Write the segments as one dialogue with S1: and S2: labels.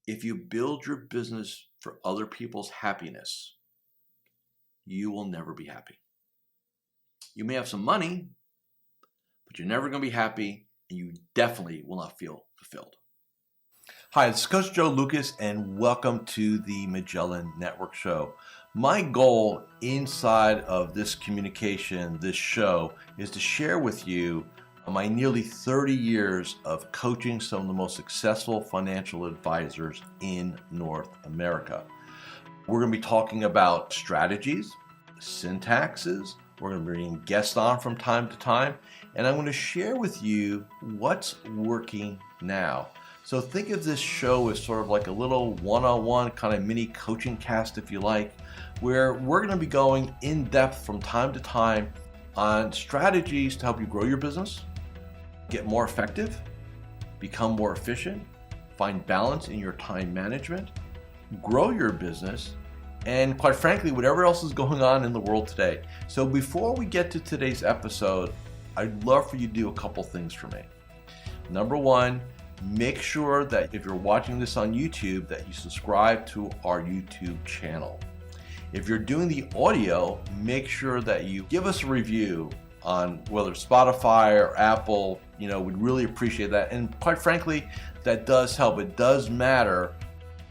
S1: If you build your business for other people's happiness, you will never be happy. You may have some money, but you're never going to be happy, and you definitely will not feel fulfilled. Hi, this is Coach Joe Lucas, and welcome to the Magellan Network Show. My goal inside of this communication, this show, is to share with you my nearly 30 years of coaching some of the most successful financial advisors in North America. We're going to be talking about strategies, syntaxes. We're going to be bringing guests on from time to time, and I'm going to share with you what's working now. So think of this show as sort of like a little one-on-one kind of mini coaching cast, if you like, where we're going to be going in depth from time to time on strategies to help you grow your business, get more effective, become more efficient, find balance in your time management, grow your business, and quite frankly, whatever else is going on in the world today. So before we get to today's episode, I'd love for you to do a couple things for me. Number one, make sure that if you're watching this on YouTube, that you subscribe to our YouTube channel. If you're doing the audio, make sure that you give us a review on whether Spotify or Apple. We'd really appreciate that. And quite frankly, that does help. It does matter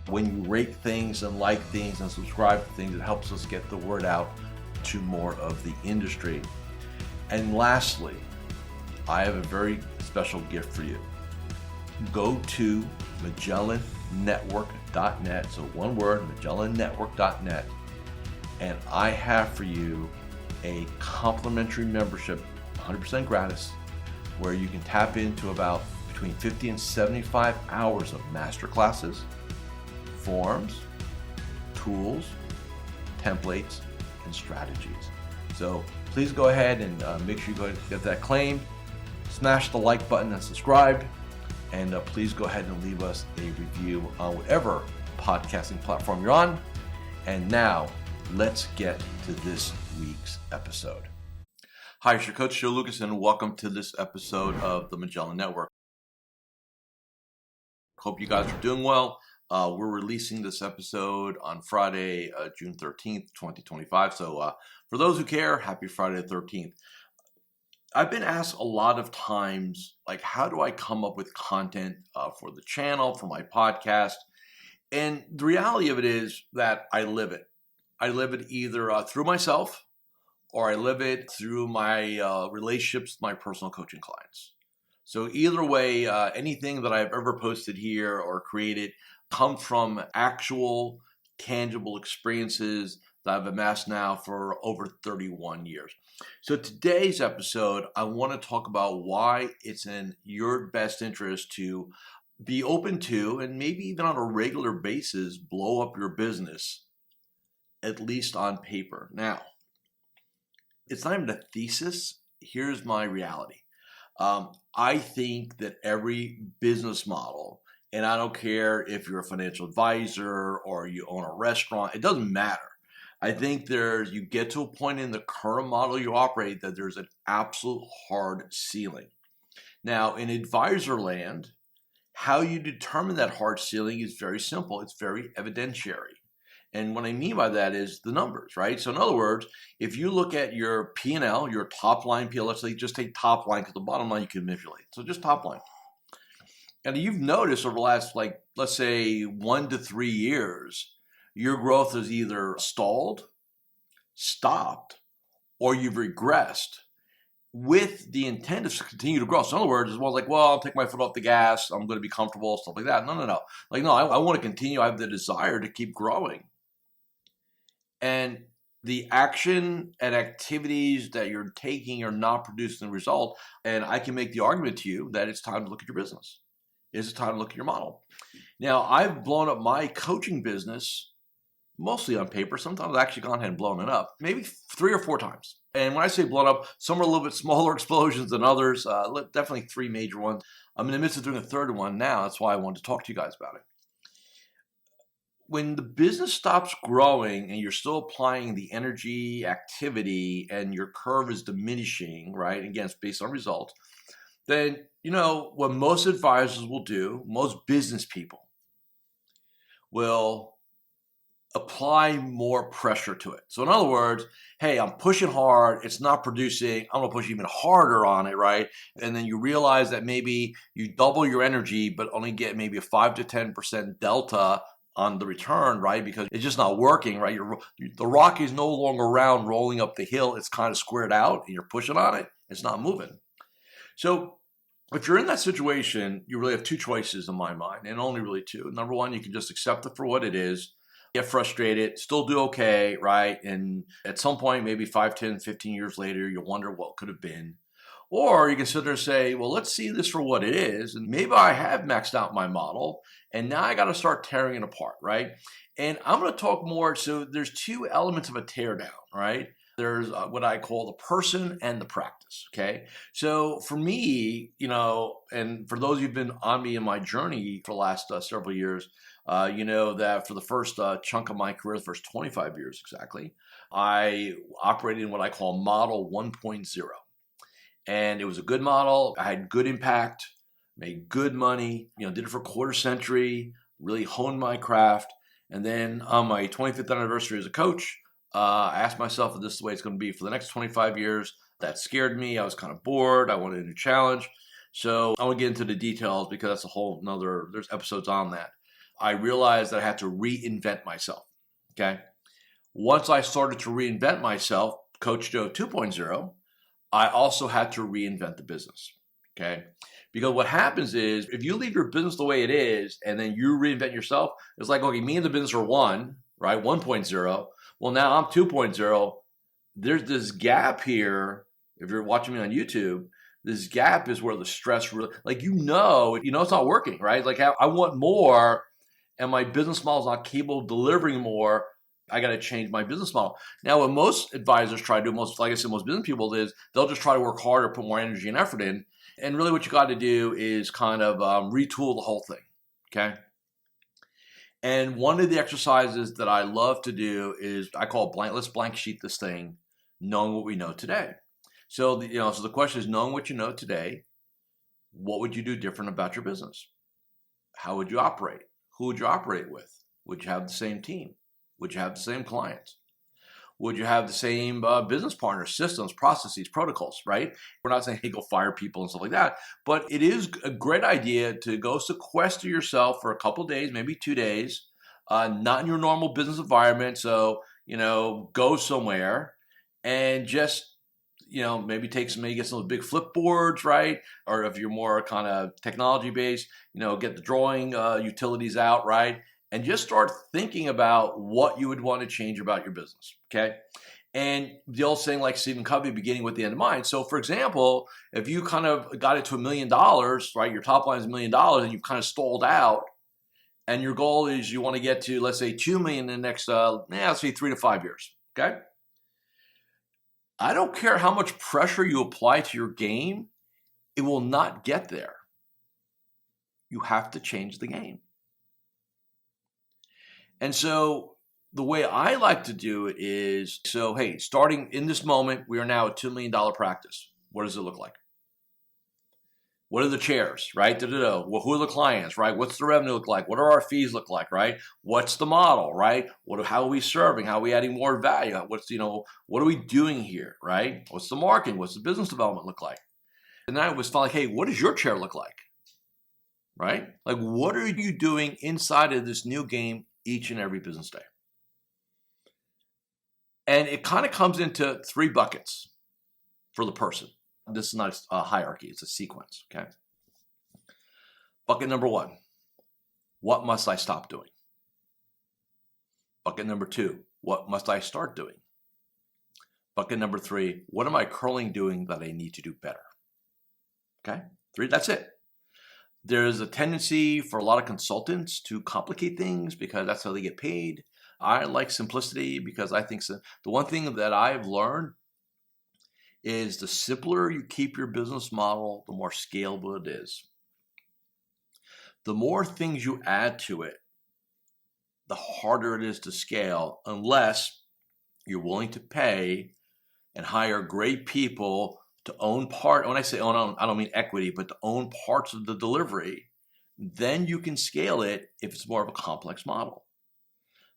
S1: when you rate things and like things and subscribe to things. It helps us get the word out to more of the industry. And lastly, I have a very special gift for you. Go to MagellanNetwork.net, so one word, MagellanNetwork.net, and I have for you a complimentary membership, 100% gratis, where you can tap into about between 50 and 75 hours of masterclasses, forms, tools, templates, and strategies. So please go ahead and make sure you go ahead and get that claimed. Smash the like button and subscribe. And please go ahead and leave us a review on whatever podcasting platform you're on. And now, let's get to this week's episode. Hi, it's your Coach Joe Lucas, and welcome to this episode of the Magellan Network. Hope you guys are doing well. We're releasing this episode on Friday, June 13th, 2025. So for those who care, happy Friday the 13th. I've been asked a lot of times, like, how do I come up with content for the channel, for my podcast? And the reality of it is that I live it. I live it either through myself or I live it through my relationships with my personal coaching clients. So either way, anything that I've ever posted here or created comes from actual, tangible experiences that I've amassed now for over 31 years. So today's episode, I want to talk about why it's in your best interest to be open to, and maybe even on a regular basis, blow up your business, at least on paper. Now, it's not even a thesis. Here's my reality. I think that every business model, and I don't care if you're a financial advisor or you own a restaurant, it doesn't matter. I think you get to a point in the current model you operate that there's an absolute hard ceiling. Now, in advisor land, how you determine that hard ceiling is very simple. It's very evidentiary. And what I mean by that is the numbers, right? So in other words, if you look at your P&L, your top line P&L, let's say just take top line because the bottom line you can manipulate. So just top line. And you've noticed over the last, let's say 1 to 3 years, your growth is either stalled, stopped, or you've regressed with the intent of continue to grow. So in other words, it's more like, well, I'll take my foot off the gas. I'm going to be comfortable, stuff like that. No. I want to continue. I have the desire to keep growing. And the action and activities that you're taking are not producing the result. And I can make the argument to you that it's time to look at your business. It's time to look at your model. Now, I've blown up my coaching business mostly on paper. Sometimes I've actually gone ahead and blown it up, maybe 3 or 4 times. And when I say blown up, some are a little bit smaller explosions than others, definitely 3 major ones. I'm in the midst of doing a 3rd one now. That's why I wanted to talk to you guys about it. When the business stops growing and you're still applying the energy, activity, and your curve is diminishing, right? Again, it's based on results. Then, what most advisors will do, most business people, will apply more pressure to it. So in other words, hey, I'm pushing hard, it's not producing, I'm gonna push even harder on it, right? And then you realize that maybe you double your energy, but only get maybe a 5 to 10% delta on the return, right? Because it's just not working, right? The rock is no longer around rolling up the hill, it's kind of squared out and you're pushing on it, it's not moving. So if you're in that situation, you really have two choices in my mind, and only really two. Number one, you can just accept it for what it is, get frustrated, still do okay, right? And at some point, maybe 5, 10, 15 years later, you'll wonder what could have been. Or you can sit there and say, well, let's see this for what it is. And maybe I have maxed out my model, and now I got to start tearing it apart, right? And I'm going to talk more. So there's two elements of a teardown, right? There's what I call the person and the practice. Okay. So for me, and for those who've been on me in my journey for the last several years, you know that for the first chunk of my career, the first 25 years exactly, I operated in what I call Model 1.0. And it was a good model. I had good impact, made good money, did it for a quarter century, really honed my craft. And then on my 25th anniversary as a coach, I asked myself if this is the way it's going to be for the next 25 years. That scared me. I was kind of bored. I wanted a new challenge. So I won't get into the details because that's a whole nother, there's episodes on that. I realized that I had to reinvent myself. Okay. Once I started to reinvent myself, Coach Joe 2.0, I also had to reinvent the business. Okay. Because what happens is if you leave your business the way it is and then you reinvent yourself, it's like, okay, me and the business are one, right? 1.0. Well, now I'm 2.0. There's this gap here. If you're watching me on YouTube, this gap is where the stress really, it's not working, right? Like I want more and my business model is not capable of delivering more. I got to change my business model. Now, what most advisors try to do, most business people is they'll just try to work harder, put more energy and effort in. And really what you got to do is kind of retool the whole thing. Okay. And one of the exercises that I love to do is I call let's blank sheet this thing, knowing what we know today. So the question is, knowing what you know today, what would you do different about your business? How would you operate? Who would you operate with? Would you have the same team? Would you have the same clients? Would you have the same business partners, systems, processes, protocols, right? We're not saying, hey, go fire people and stuff like that, but it is a great idea to go sequester yourself for a couple of days, maybe 2 days, not in your normal business environment. So, go somewhere and just, maybe get some of those big flip boards, right? Or if you're more kind of technology based, get the drawing utilities out, right? And just start thinking about what you would want to change about your business, okay? And the old saying like Stephen Covey, beginning with the end in mind. So for example, if you kind of got it to $1 million, right, your top line is $1 million and you've kind of stalled out, and your goal is you want to get to, let's say, 2 million in the next, let's say 3 to 5 years, okay? I don't care how much pressure you apply to your game, it will not get there. You have to change the game. And so the way I like to do it is, hey, starting in this moment, we are now a $2 million practice. What does it look like? What are the chairs, right? Well, who are the clients, right? What's the revenue look like? What are our fees look like, right? What's the model, right? How are we serving? How are we adding more value? What are we doing here, right? What's the marketing? What's the business development look like? And then I was like, hey, what does your chair look like, right? Like, what are you doing inside of this new game each and every business day? And it kind of comes into 3 buckets for the person. This is not a hierarchy, it's a sequence, okay? Bucket number 1, what must I stop doing? Bucket number 2, what must I start doing? Bucket number 3, what am I currently doing that I need to do better? Okay, 3, that's it. There's a tendency for a lot of consultants to complicate things because that's how they get paid. I like simplicity because I think the one thing that I've learned is the simpler you keep your business model, the more scalable it is. The more things you add to it, the harder it is to scale unless you're willing to pay and hire great people to own part. When I say own, I don't mean equity, but to own parts of the delivery then you can scale it if it's more of a complex model.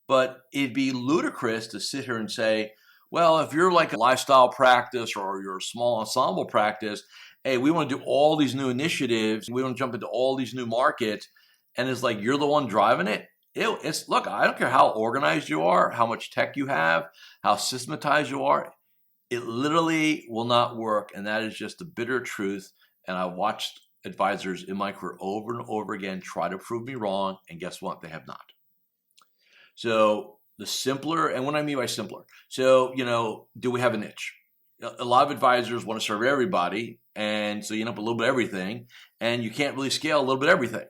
S1: But it'd be ludicrous to sit here and say, well, if you're like a lifestyle practice or you're a small ensemble practice, hey, we want to do all these new initiatives. We want to jump into all these new markets. And it's like, you're the one driving it. Look, I don't care how organized you are, how much tech you have, how systematized you are. It literally will not work. And that is just the bitter truth. And I watched advisors in my career over and over again try to prove me wrong. And guess what? They have not. So the simpler, and what I mean by simpler, so, do we have a niche? A lot of advisors want to serve everybody. And so you end up with a little bit of everything. And you can't really scale a little bit of everything.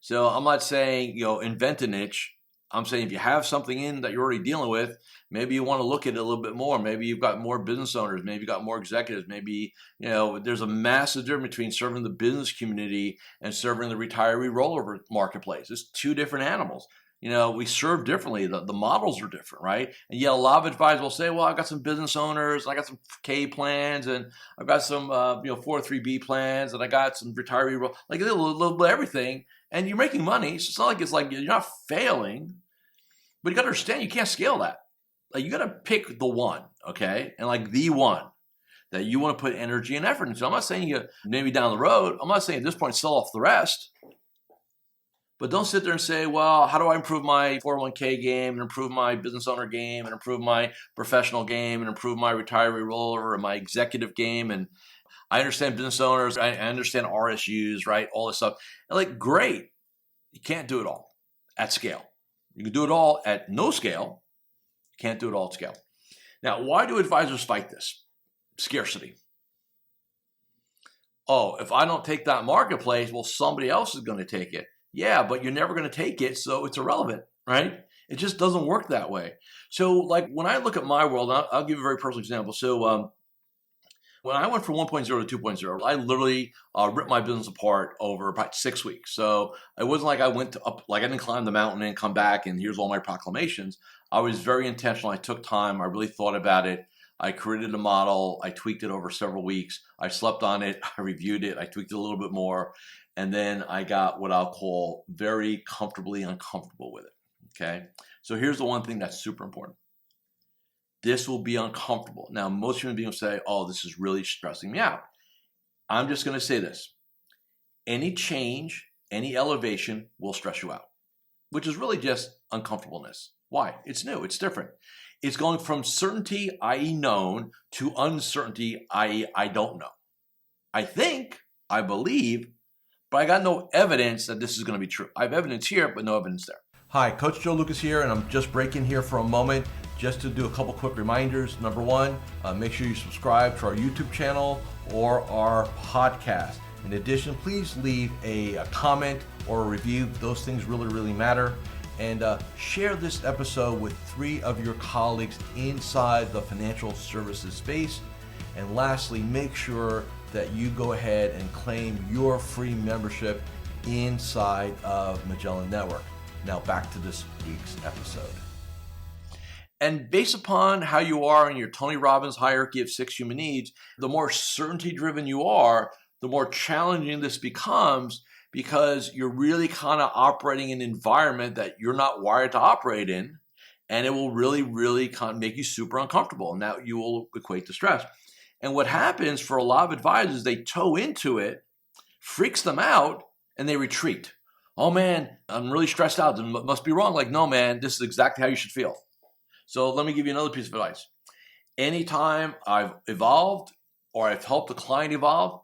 S1: So I'm not saying, invent a niche. I'm saying if you have something in that you're already dealing with, maybe you want to look at it a little bit more. Maybe you've got more business owners. Maybe you've got more executives. Maybe, there's a massive difference between serving the business community and serving the retiree rollover marketplace. It's two different animals. We serve differently. The models are different, right? And yet a lot of advisors will say, well, I've got some business owners, and I got some K plans, and I've got some, 403B plans, and I got some retiree, like a little bit of everything. And you're making money. So it's like you're not failing, but you got to understand you can't scale that. Like you got to pick the one, okay? And like the one that you want to put energy and effort into. I'm not saying you maybe down the road. I'm not saying at this point sell off the rest. But don't sit there and say, well, how do I improve my 401k game and improve my business owner game and improve my professional game and improve my retiree rollover and my executive game? And I understand business owners. I understand RSUs, right? All this stuff. And like, great. You can't do it all at scale. You can do it all at no scale. You can't do it all at scale. Now, why do advisors fight this? Scarcity. Oh, if I don't take that marketplace, well, somebody else is going to take it. Yeah, but you're never going to take it, so it's irrelevant, right? It just doesn't work that way. So like when I look at my world, I'll give you a very personal example. So when I went from 1.0 to 2.0, I literally ripped my business apart over about 6 weeks. So it wasn't like I went up, like I didn't climb the mountain and come back and here's all my proclamations. I was very intentional. I took time. I really thought about it. I created a model. I tweaked it over several weeks. I slept on it. I reviewed it. I tweaked it a little bit more. And then I got what I'll call very comfortably uncomfortable with it, okay? So here's the one thing that's super important. This will be uncomfortable. Now, most human beings say, oh, this is really stressing me out. I'm just going to say this. Any change, any elevation will stress you out, which is really just uncomfortableness. Why? It's new. It's different. It's going from certainty, i.e. known, to uncertainty, i.e. I don't know. I think, I believe, but I got no evidence that this is going to be true. I have evidence here, but no evidence there. Hi, Coach Joe Lucas here, and I'm just breaking here for a moment just to do a couple quick reminders. Number one, make sure you subscribe to our YouTube channel or our podcast. In addition, please leave a comment or a review. Those things really, really matter. And share this episode with 3 of your colleagues inside the financial services space. And lastly, make sure that you go ahead and claim your free membership inside of Magellan Network. Now back to this week's episode. And based upon how you are in your Tony Robbins hierarchy of 6 human needs, the more certainty driven you are, the more challenging this becomes because you're really kind of operating in an environment that you're not wired to operate in. And it will really, really kind of make you super uncomfortable. And that you will equate to stress. And what happens for a lot of advisors, they toe into it, freaks them out, and they retreat. Oh man, I'm really stressed out. It must be wrong. Like, no, man, this is exactly how you should feel. So let me give you another piece of advice. Anytime I've evolved or I've helped a client evolve,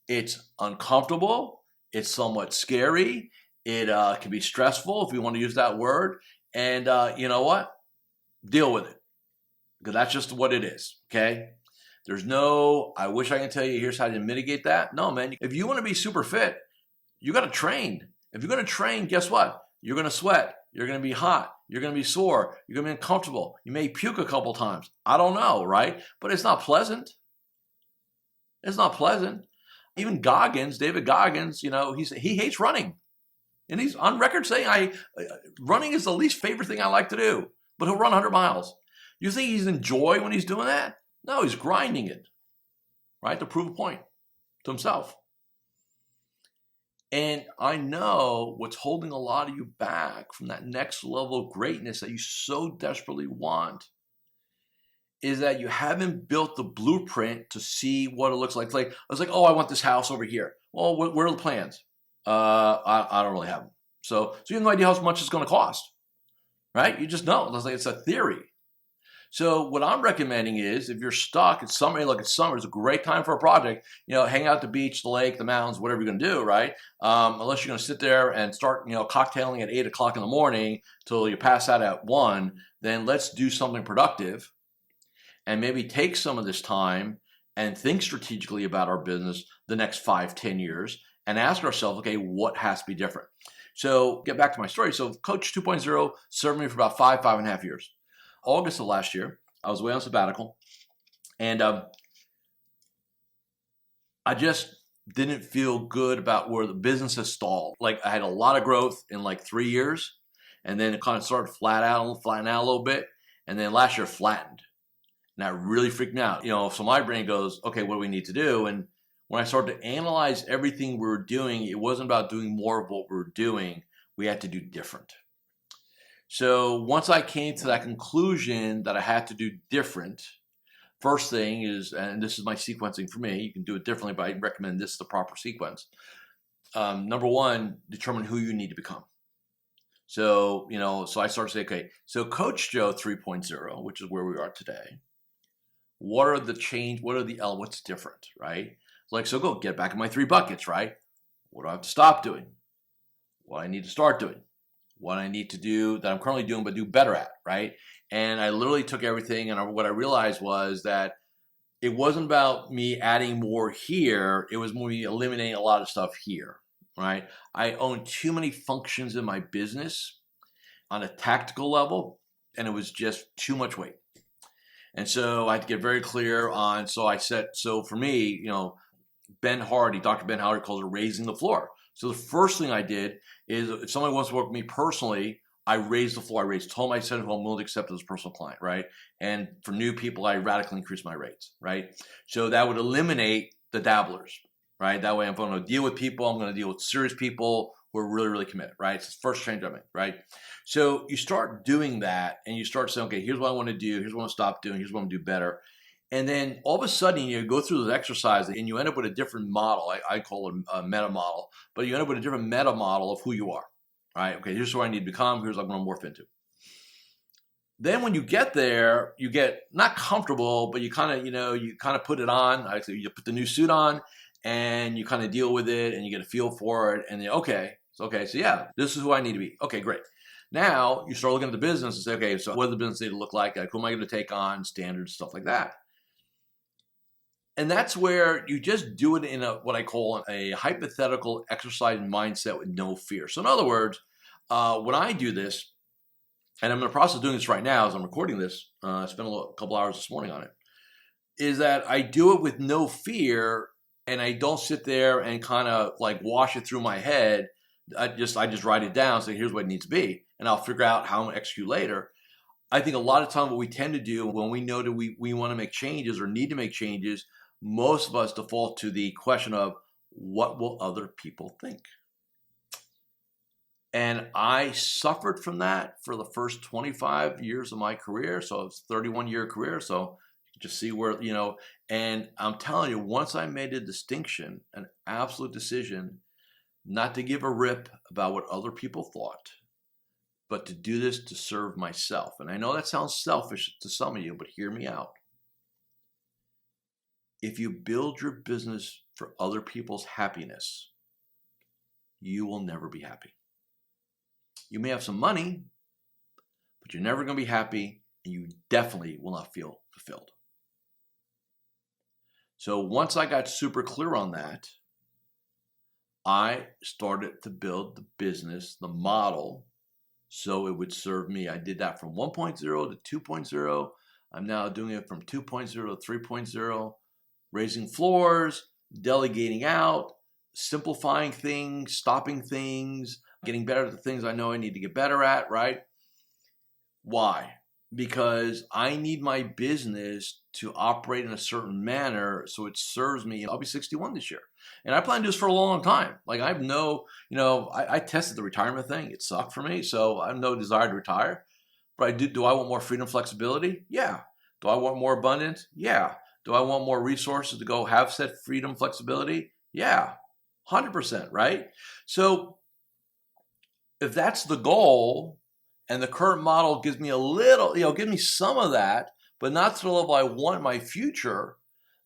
S1: it's uncomfortable. It's somewhat scary. It can be stressful, if you want to use that word. And you know what? Deal with it. Because that's just what it is, okay? There's no, I wish I can tell you, here's how to mitigate that. No, man. If you want to be super fit, you got to train. If you're going to train, guess what? You're going to sweat. You're going to be hot. You're going to be sore. You're going to be uncomfortable. You may puke a couple times. I don't know, right? But it's not pleasant. It's not pleasant. Even Goggins, David Goggins, he hates running. And he's on record saying, running is the least favorite thing I like to do. But he'll run 100 miles. You think he's enjoy when he's doing that? No, he's grinding it, right, to prove a point to himself. And I know what's holding a lot of you back from that next level of greatness that you so desperately want is that you haven't built the blueprint to see what it looks like. Like I was like, oh, I want this house over here. Well, where are the plans? I don't really have them. So you have no idea how much it's going to cost, right? You just know. It's a theory. So what I'm recommending is if you're stuck, it's summer, look, it's summer, it's a great time for a project, hang out at the beach, the lake, the mountains, whatever you're going to do, right? Unless you're going to sit there and start, cocktailing at 8 o'clock in the morning till you pass out at 1, then let's do something productive and maybe take some of this time and think strategically about our business the next 5-10 years and ask ourselves, okay, what has to be different? So get back to my story. So Coach 2.0 served me for about 5.5 years. August of last year, I was away on sabbatical, and I just didn't feel good about where the business has stalled. Like I had a lot of growth in like 3 years, and then it kind of started flatten out a little bit, and then last year flattened. And that really freaked me out. So my brain goes, okay, what do we need to do? And when I started to analyze everything we were doing, it wasn't about doing more of what we were doing. We had to do different. So once I came to that conclusion that I had to do different, first thing is, and this is my sequencing for me, you can do it differently, but I recommend this is the proper sequence. Number one, determine who you need to become. So, so I started to say, okay, so Coach Joe 3.0, which is where we are today. What are the change? What are the what's different, right? So go get back in my 3 buckets, right? What do I have to stop doing? What I need to start doing? What I need to do that I'm currently doing but do better at, right? And I literally took everything, and what I realized was that it wasn't about me adding more here. It was more me eliminating a lot of stuff here, right? I own too many functions in my business on a tactical level, and it was just too much weight. And so I had to get very clear on, so for me, Ben Hardy, Dr. Ben Hardy calls it raising the floor. So the first thing I did is if somebody wants to work with me personally, I raised the floor. Told them I said, well, I'm willing to accept as a personal client, right? And for new people, I radically increased my rates, right? So that would eliminate the dabblers, right? That way I'm going to deal with people. I'm going to deal with serious people who are really, really committed, right? It's the first change I made, right? So you start doing that and you start saying, okay, here's what I want to do. Here's what I want to stop doing. Here's what I'm going to do better. And then all of a sudden you go through this exercise and you end up with a different model. I call it a meta model, but you end up with a different meta model of who you are, right? Okay, here's what I need to become. Here's what I'm going to morph into. Then when you get there, you get not comfortable, but you kind of put it on. You put the new suit on and you kind of deal with it and you get a feel for it. And then, so yeah, this is who I need to be. Okay, great. Now you start looking at the business and say, okay, so what does the business need to look like? Who am I going to take on? Standards, stuff like that. And that's where you just do it in what I call a hypothetical exercise mindset with no fear. So in other words, when I do this, and I'm in the process of doing this right now as I'm recording this, I spent a couple hours this morning on it, is that I do it with no fear and I don't sit there and kind of like wash it through my head. I just write it down, say here's what it needs to be, and I'll figure out how I'm going to execute later. I think a lot of times what we tend to do when we know that we want to make changes or need to make changes, most of us default to the question of what will other people think? And I suffered from that for the first 25 years of my career. So it's a 31-year career. So just see where, and I'm telling you, once I made a distinction, an absolute decision, not to give a rip about what other people thought, but to do this to serve myself. And I know that sounds selfish to some of you, but hear me out. If you build your business for other people's happiness, you will never be happy. You may have some money, but you're never going to be happy, and you definitely will not feel fulfilled. So once I got super clear on that, I started to build the business, the model, so it would serve me. I did that from 1.0 to 2.0. I'm now doing it from 2.0 to 3.0. Raising floors, delegating out, simplifying things, stopping things, getting better at the things I know I need to get better at, right? Why? Because I need my business to operate in a certain manner so it serves me. I'll be 61 this year. And I plan to do this for a long time. Like I have no, I tested the retirement thing. It sucked for me. So I have no desire to retire. But do I want more freedom, flexibility? Yeah. Do I want more abundance? Yeah. Do I want more resources to go have said freedom, flexibility? Yeah. 100%, right? So if that's the goal and the current model gives me a little, give me some of that, but not to the level I want in my future,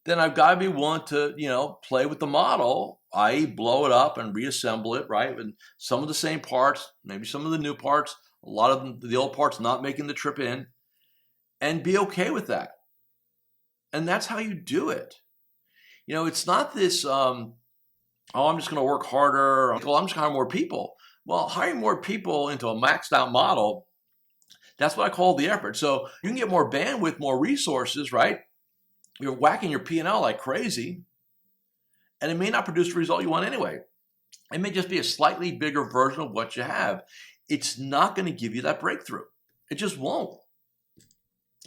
S1: then I've got to be willing to, play with the model, i.e. blow it up and reassemble it, right? And some of the same parts, maybe some of the new parts, a lot of the old parts not making the trip in, and be okay with that. And that's how you do it. It's not this, I'm just going to work harder. I'm just going to hire more people. Well, hiring more people into a maxed out model, that's what I call the effort. So you can get more bandwidth, more resources, right? You're whacking your P&L like crazy, and it may not produce the result you want anyway. It may just be a slightly bigger version of what you have. It's not going to give you that breakthrough. It just won't.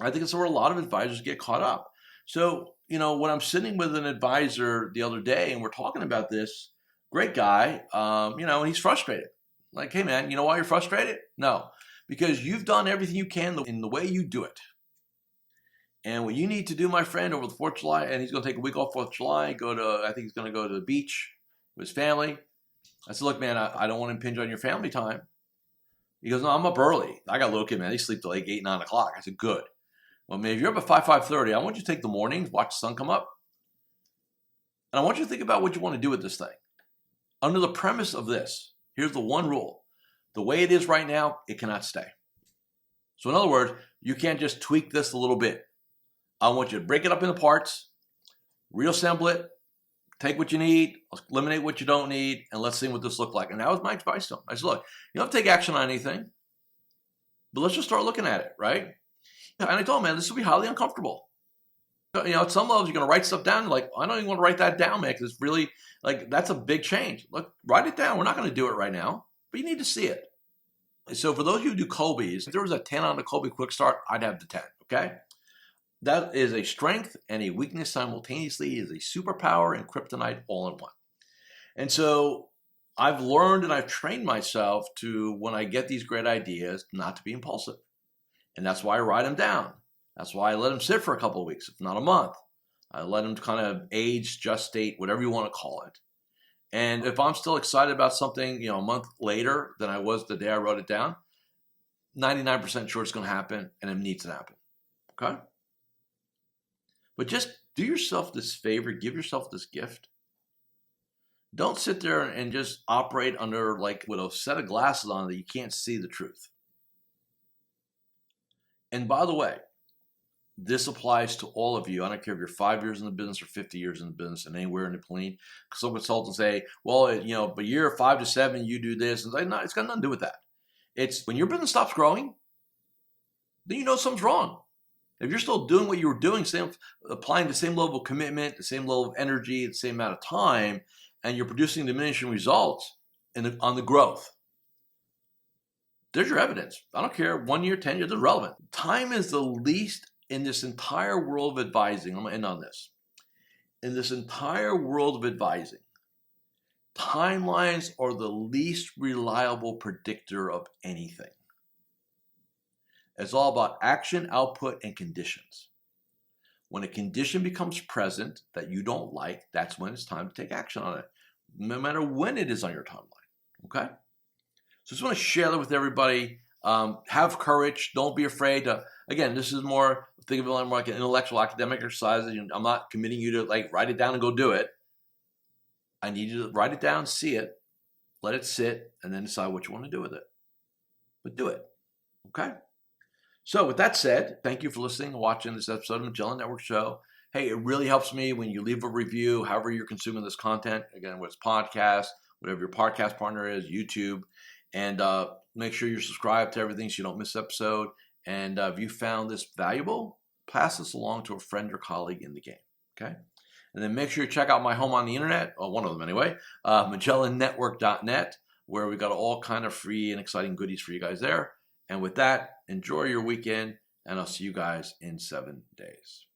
S1: I think it's where a lot of advisors get caught up. So, when I'm sitting with an advisor the other day and we're talking about this, great guy, and he's frustrated. Like, hey man, you know why you're frustrated? No, because you've done everything you can in the way you do it. And what you need to do, my friend, over the 4th of July, and he's going to take a week off 4th of July, I think he's going to go to the beach with his family. I said, look, man, I don't want to impinge on your family time. He goes, no, I'm up early. I got a little kid, man. They sleep till like 8, 9 o'clock. I said, good. Well, man, if you're up at 5:30, I want you to take the mornings, watch the sun come up. And I want you to think about what you want to do with this thing. Under the premise of this, here's the one rule. The way it is right now, it cannot stay. So in other words, you can't just tweak this a little bit. I want you to break it up into parts, reassemble it, take what you need, eliminate what you don't need, and let's see what this looks like. And that was my advice to him. I said, look, you don't have to take action on anything, but let's just start looking at it, right? And I told him, man, this will be highly uncomfortable. At some levels, you're going to write stuff down. Like, I don't even want to write that down, man, because it's really, that's a big change. Look, write it down. We're not going to do it right now, but you need to see it. So for those of you who do Colby's, if there was a 10 on the Colby Quick Start, I'd have the 10, okay? That is a strength and a weakness simultaneously. It is a superpower and kryptonite all in one. And so I've learned and I've trained myself to, when I get these great ideas, not to be impulsive. And that's why I write them down. That's why I let them sit for a couple of weeks, if not a month. I let them kind of age, gestate, whatever you want to call it. And if I'm still excited about something, a month later than I was the day I wrote it down, 99% sure it's going to happen, and it needs to happen. Okay? But just do yourself this favor, give yourself this gift. Don't sit there and just operate under with a set of glasses on that you can't see the truth. And by the way, this applies to all of you. I don't care if you're 5 years in the business or 50 years in the business and anywhere in between. Some consultants say, well, but year 5 to 7, you do this. And no, it's got nothing to do with that. It's when your business stops growing, then you know something's wrong. If you're still doing what you were doing, applying the same level of commitment, the same level of energy, the same amount of time, and you're producing diminishing results on the growth, there's your evidence. I don't care, 1 year, 10 years, it's irrelevant. Time is the least in this entire world of advising. I'm going to end on this. In this entire world of advising, timelines are the least reliable predictor of anything. It's all about action, output, and conditions. When a condition becomes present that you don't like, that's when it's time to take action on it, no matter when it is on your timeline. Okay? So I just want to share that with everybody. Have courage. Don't be afraid to, again, this is more, think of it like an intellectual academic exercise. I'm not committing you to write it down and go do it. I need you to write it down, see it, let it sit, and then decide what you want to do with it. But do it. Okay? So with that said, thank you for listening and watching this episode of Magellan Network Show. Hey, it really helps me when you leave a review, however you're consuming this content. Again, whether it's podcast, whatever your podcast partner is, YouTube. And make sure you're subscribed to everything so you don't miss an episode. And if you found this valuable, pass this along to a friend or colleague in the game. Okay? And then make sure you check out my home on the internet, or one of them anyway, MagellanNetwork.net, where we got all kind of free and exciting goodies for you guys there. And with that, enjoy your weekend, and I'll see you guys in 7 days.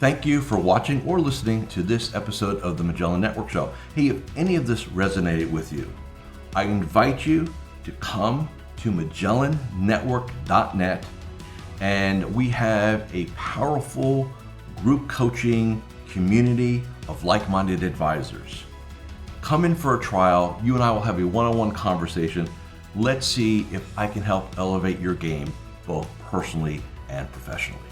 S1: Thank you for watching or listening to this episode of the Magellan Network Show. Hey, if any of this resonated with you, I invite you to come to MagellanNetwork.net, and we have a powerful group coaching community of like-minded advisors. Come in for a trial. You and I will have a one-on-one conversation. Let's see if I can help elevate your game both personally and professionally.